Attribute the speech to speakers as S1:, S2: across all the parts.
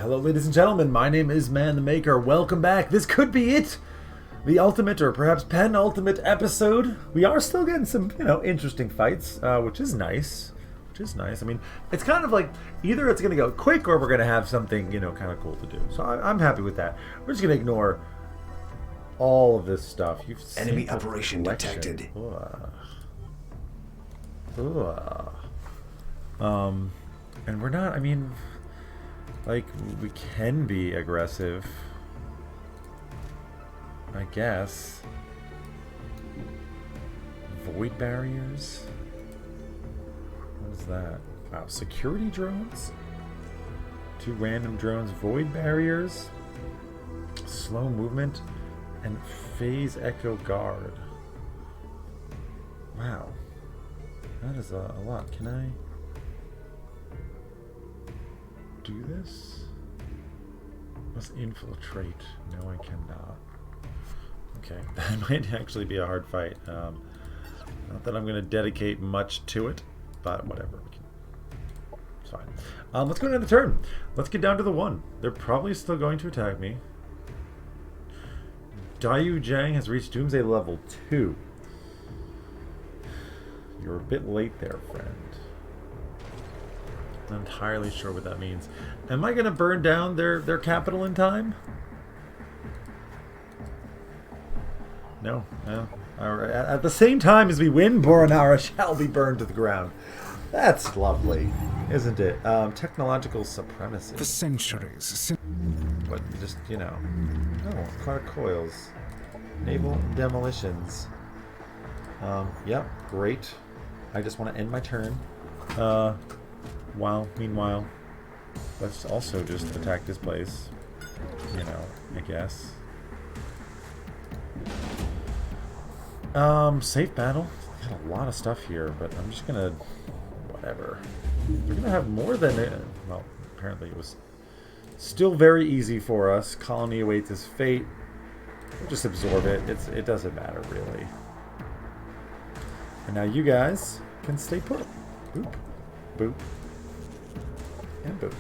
S1: Hello, ladies and gentlemen. My name is Man the Maker. Welcome back. This could be it. The ultimate, or perhaps penultimate episode. We are still getting some, interesting fights, which is nice. I mean, it's kind of like either it's going to go quick or we're going to have something, kind of cool to do. So I'm happy with that. We're just going to ignore all of this stuff.
S2: Enemy operation detected.
S1: And we're not, like, we can be aggressive, I guess. Void barriers? What is that? Wow, security drones? 2 random drones, void barriers, slow movement, and phase echo guard. Wow. That is a lot. Can I do this? Must infiltrate. No, I cannot. Okay, that might actually be a hard fight. Not that I'm going to dedicate much to it, but whatever. It's fine. Let's go down the turn. Let's get down to the 1. They're probably still going to attack me. Dayu Jang has reached Doomsday level 2. You're a bit late there, friend. Not entirely sure what that means. Am I going to burn down their capital in time? No. At the same time as we win, Boronara shall be burned to the ground. That's lovely, isn't it? Technological supremacy.
S2: For centuries.
S1: But just, oh, Clark coils. Naval demolitions. Yep, great. I just want to end my turn. Meanwhile, let's also just attack this place. I guess. Safe battle. Got a lot of stuff here, but I'm just gonna... whatever. We're gonna have more than... well, apparently it was still very easy for us. Colony awaits its fate. We'll just absorb it. It doesn't matter, really. And now you guys can stay put. Boop. Boop. And boop.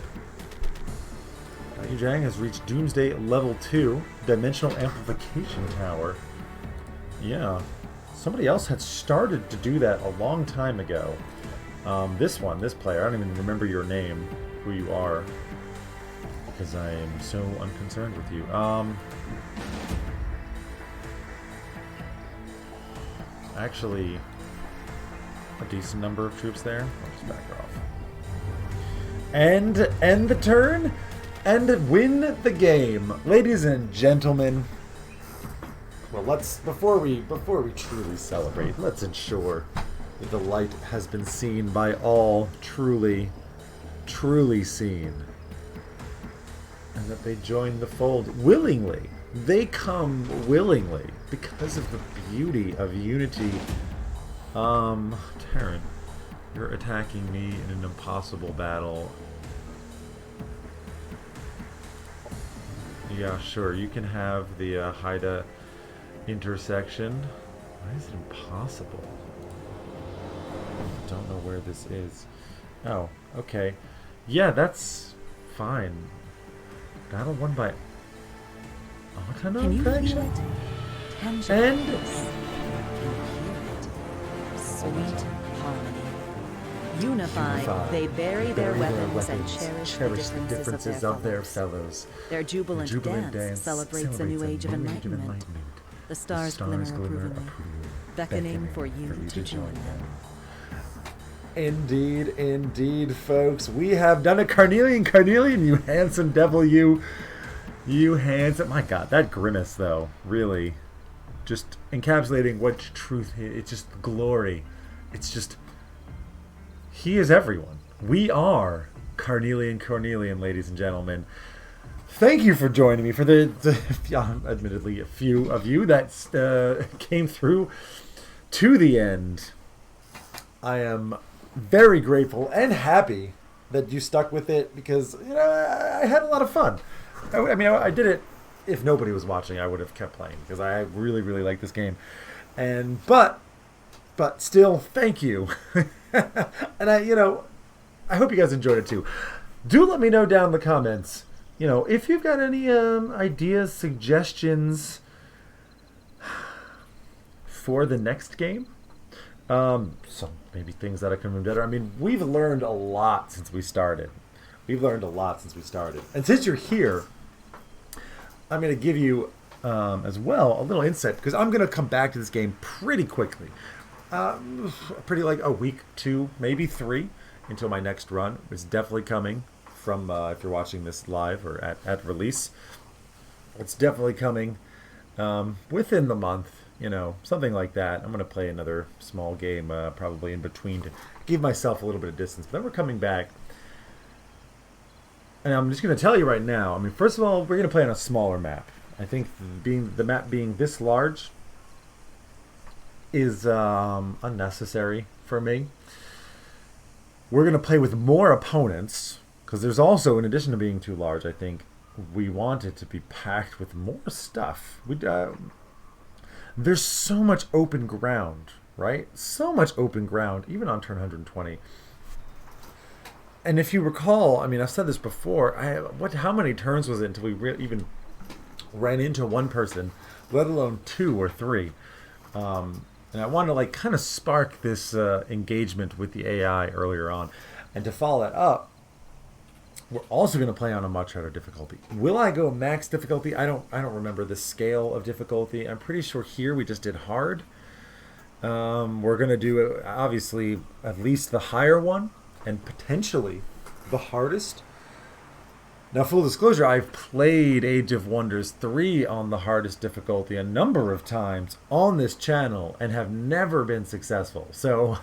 S1: Yu Jang has reached Doomsday level 2. Dimensional Amplification Tower. Yeah. Somebody else had started to do that a long time ago. This player, I don't even remember your name, who you are. Because I am so unconcerned with you. Actually, a decent number of troops there. I'll just back her off. And end the turn and win the game. Ladies and gentlemen, well, before we truly celebrate, let's ensure that the light has been seen by all, truly seen. And that they join the fold willingly. They come willingly because of the beauty of unity. Terran, you're attacking me in an impossible battle. Yeah, sure, you can have the Haida intersection. Why is it impossible? I don't know where this is. Oh, okay. Yeah, that's fine. Battle won by Autono faction? And
S3: sweet harmony. Unified, they bury their weapons and cherish the differences of their
S1: fellows.
S3: Their jubilant dance celebrates a new age of enlightenment. The stars glimmer approvingly, beckoning for you to join them.
S1: Indeed, folks. We have done it. Carnelian, you handsome devil, you handsome... My God, that grimace, though, really, just encapsulating what truth is. It's just glory. It's just... He is everyone. We are Carnelian, ladies and gentlemen. Thank you for joining me for the admittedly, a few of you that came through to the end. I am very grateful and happy that you stuck with it because, I had a lot of fun. I did it. If nobody was watching, I would have kept playing because I really, really like this game. But still, thank you. And I hope you guys enjoyed it too. Do let me know down in the comments if you've got any ideas, suggestions for the next game, some maybe things that I can do better. I mean, we've learned a lot since we started. And since you're here, I'm going to give you as well a little insight, because I'm going to come back to this game pretty quickly. Pretty like a week, 2, maybe 3 until my next run. It's definitely coming from, if you're watching this live or at release. It's definitely coming within the month, something like that. I'm going to play another small game probably in between to give myself a little bit of distance. But then we're coming back. And I'm just going to tell you right now, I mean, first of all, we're going to play on a smaller map. I think the map being this large is unnecessary for me. We're going to play with more opponents, because there's also, in addition to being too large, I think we want it to be packed with more stuff. There's so much open ground, right? So much open ground, even on turn 120. And if you recall, I mean, I've said this before, how many turns was it until we even ran into one person, let alone 2 or 3? And I want to kind of spark this engagement with the AI earlier on. And to follow that up, we're also going to play on a much harder difficulty. Will I go max difficulty? I don't remember the scale of difficulty. I'm pretty sure here we just did hard. We're going to do, obviously, at least the higher one, and potentially the hardest. Now, full disclosure, I've played Age of Wonders 3 on the hardest difficulty a number of times on this channel and have never been successful. So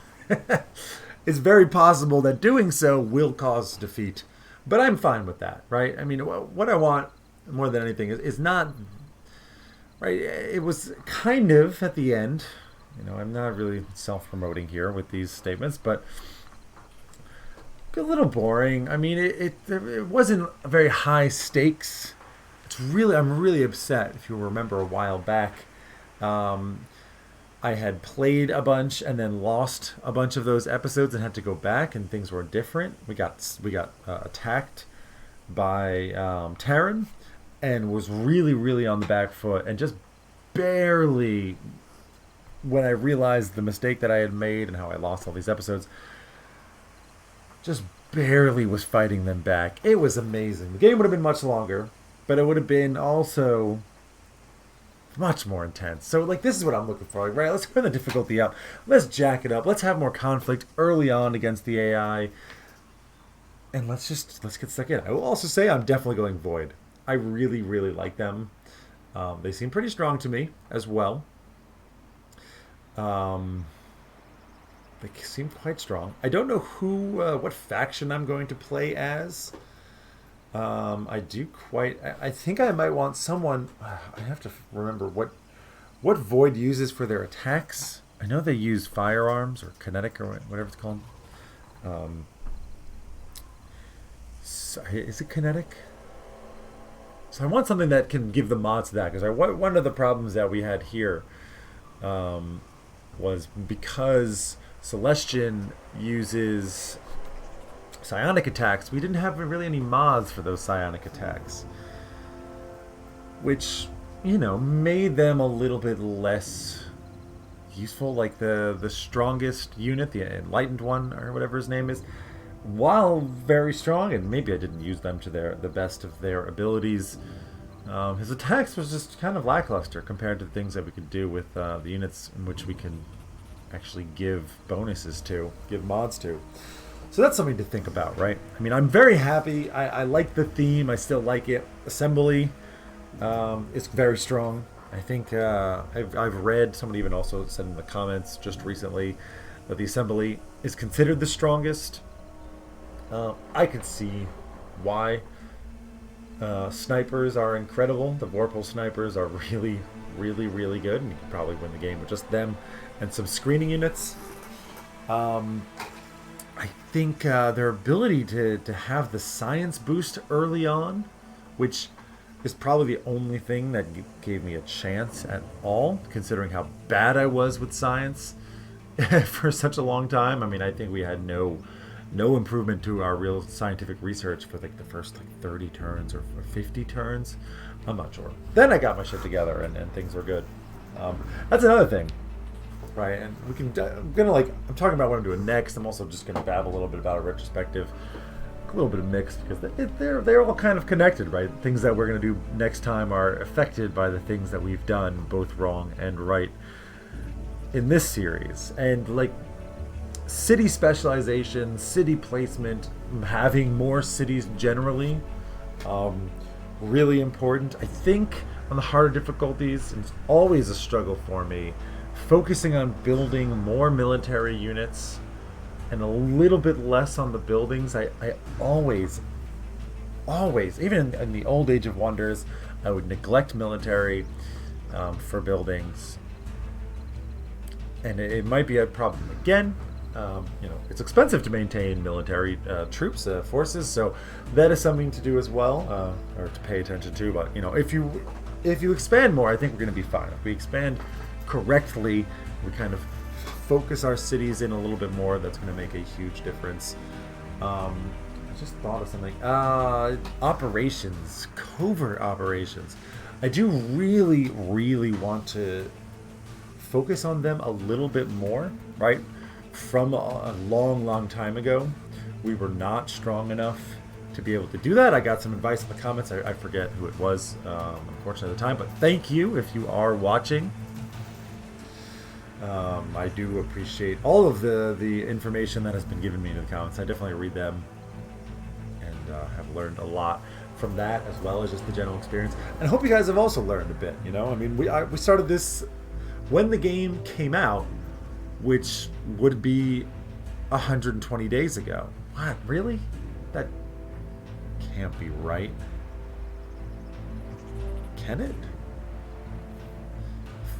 S1: it's very possible that doing so will cause defeat. But I'm fine with that, right? I mean, what I want more than anything is not, right? It was kind of at the end, I'm not really self-promoting here with these statements, but a little boring. I mean, it wasn't very high stakes. I'm really upset. If you remember a while back, I had played a bunch and then lost a bunch of those episodes and had to go back, and things were different. We got attacked by Terran and was really, really on the back foot, and just barely, when I realized the mistake that I had made and how I lost all these episodes, just barely was fighting them back. It was amazing. The game would have been much longer, but it would have been also much more intense. So, this is what I'm looking for. Right, let's turn the difficulty up. Let's jack it up. Let's have more conflict early on against the AI. And let's get stuck in. I will also say I'm definitely going Void. I really, really like them. They seem pretty strong to me as well. They seem quite strong. I don't know what faction I'm going to play as. I think I might want someone. I have to remember what Void uses for their attacks. I know they use firearms or kinetic or whatever it's called. Is it kinetic? So I want something that can give the mods to that, because one of the problems that we had here was because Celestian uses psionic attacks, we didn't have really any mods for those psionic attacks, which made them a little bit less useful. Like the strongest unit, the enlightened one or whatever his name is, while very strong, and maybe I didn't use them to the best of their abilities, his attacks was just kind of lackluster compared to the things that we could do with the units in which we can actually give bonuses to, give mods to. So that's something to think about, right? I mean, I'm very happy. I like the theme. I still like it. Assembly is very strong. I think I've read, somebody even also said in the comments just recently that the Assembly is considered the strongest. I could see why. Snipers are incredible. The Vorpal snipers are really, really, really good, and you can probably win the game with just them and some screening units. I think their ability to have the science boost early on, which is probably the only thing that gave me a chance at all, considering how bad I was with science for such a long time. I mean, I think we had no no improvement to our real scientific research for like the first like 30 turns or 50 turns. I'm not sure. Then I got my shit together and things were good. That's another thing, right? And we can. I'm talking about what I'm doing next. I'm also just gonna babble a little bit about a retrospective, a little bit of mix because they're all kind of connected, right? Things that we're gonna do next time are affected by the things that we've done, both wrong and right, in this series. And like city specialization, city placement, having more cities generally, really important. I think on the harder difficulties, it's always a struggle for me, focusing on building more military units and a little bit less on the buildings. I always, even in the old Age of Wonders, I would neglect military for buildings. And it might be a problem again. It's expensive to maintain military troops, forces, so that is something to do as well, or to pay attention to. But if you expand more, I think we're going to be fine. If we expand correctly, we kind of focus our cities in a little bit more. That's going to make a huge difference. I just thought of something. Operations, covert operations. I do really, really want to focus on them a little bit more, right? From a long, long time ago, we were not strong enough to be able to do that. I got some advice in the comments. I forget who it was, unfortunately, at the time, but thank you if you are watching. I do appreciate all of the information that has been given me in the comments. I definitely read them and have learned a lot from that, as well as just the general experience. And I hope you guys have also learned a bit. I mean, we started this when the game came out, which would be 120 days ago. What? Really? That can't be right. Can it?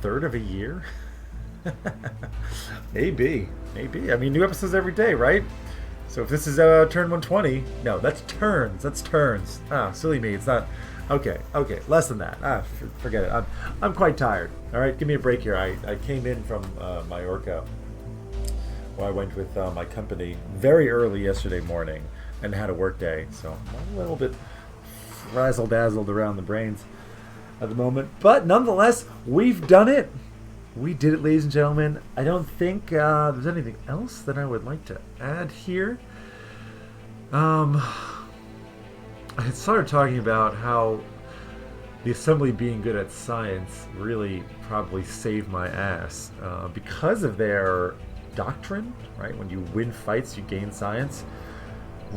S1: Third of a year? Maybe. I mean, new episodes every day, right? So if this is turn 120, no, that's turns. Silly me. It's not. Okay, less than that. Forget it. I'm quite tired. All right, give me a break here. I came in from Mallorca, where I went with my company very early yesterday morning and had a work day, so I'm a little bit razzle-dazzled around the brains at the moment. But nonetheless, we've done it. We did it, ladies and gentlemen. I don't think there's anything else that I would like to add here. I started talking about how the assembly being good at science really probably saved my ass because of their doctrine, right? When you win fights, you gain science.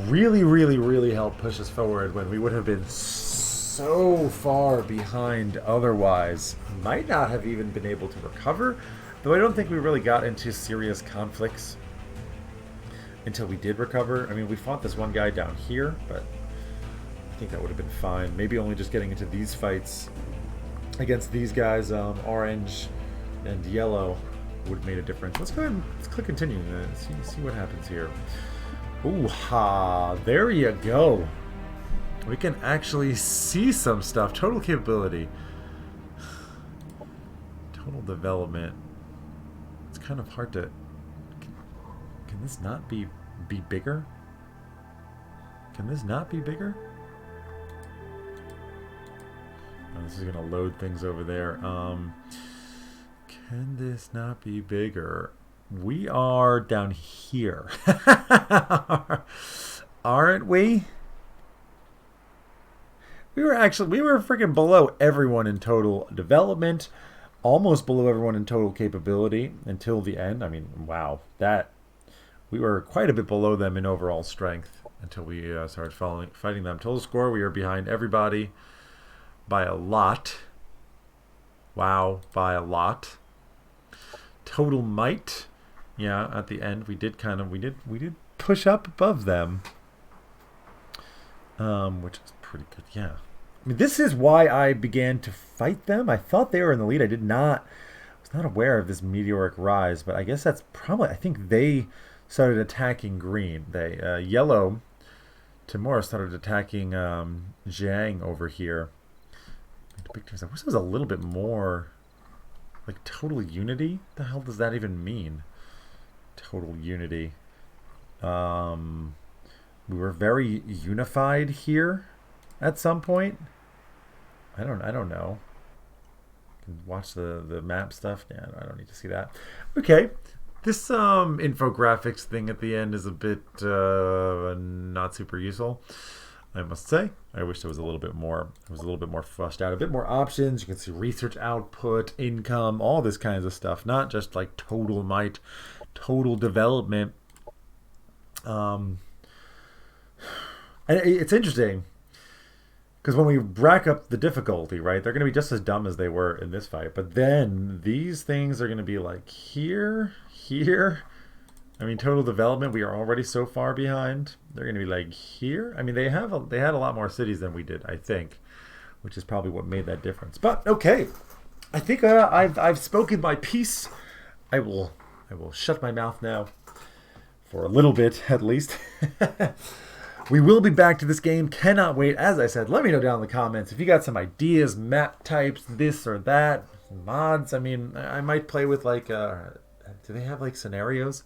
S1: Really, really, really helped push us forward when we would have been so far behind otherwise. Might not have even been able to recover, though I don't think we really got into serious conflicts until we did recover. I mean, we fought this one guy down here, but I think that would have been fine. Maybe only just getting into these fights against these guys, orange and yellow, would have made a difference. Let's go ahead and click continue and see what happens here. Ooh ha! There you go. We can actually see some stuff. Total capability. Total development. It's kind of hard to... Can this not be bigger? Can this not be bigger? Oh, this is going to load things over there. Can this not be bigger? We are down here. Aren't we? We were freaking below everyone in total development, almost below everyone in total capability until the end. I mean, wow, we were quite a bit below them in overall strength until we started fighting them. Total score, we were behind everybody by a lot. Wow, by a lot. Total might, yeah, at the end we did push up above them, which is pretty good. Yeah, I mean, this is why I began to fight them. I thought they were in the lead. Was not aware of this meteoric rise, but I guess that's probably, I think they started attacking green. They yellow, Timor started attacking Jiang over here. I wish there was a little bit more, like, total unity. What the hell does that even mean? Total unity. We were very unified here at some point. I don't know. Can watch the map stuff. Yeah, I don't need to see that. Okay. This infographics thing at the end is a bit not super useful, I must say. I wish there was a little bit more. It was a little bit more fleshed out, a bit more options. You can see research output, income, all this kinds of stuff. Not just like total might, total development. And it's interesting because when we rack up the difficulty, right, they're going to be just as dumb as they were in this fight. But then these things are going to be like here. I mean, total development, we are already so far behind. They're going to be like here. I mean, they had a lot more cities than we did, I think, which is probably what made that difference. But okay, I think I've spoken my piece. I will shut my mouth now for a little bit at least. We will be back to this game. Cannot wait. As I said, let me know down in the comments if you got some ideas, map types, this or that, mods. I mean, I might play with like, do they have like scenarios?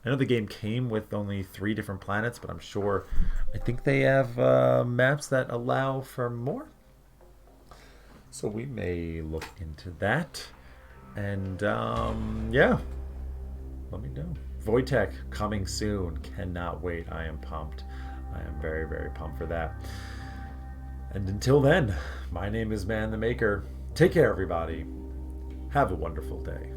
S1: I know the game came with only 3 different planets, but I think they have maps that allow for more. So we may look into that. And yeah, let me know. Wojtek coming soon. Cannot wait. I am pumped. I am very, very pumped for that. And until then, my name is Man the Maker. Take care, everybody. Have a wonderful day.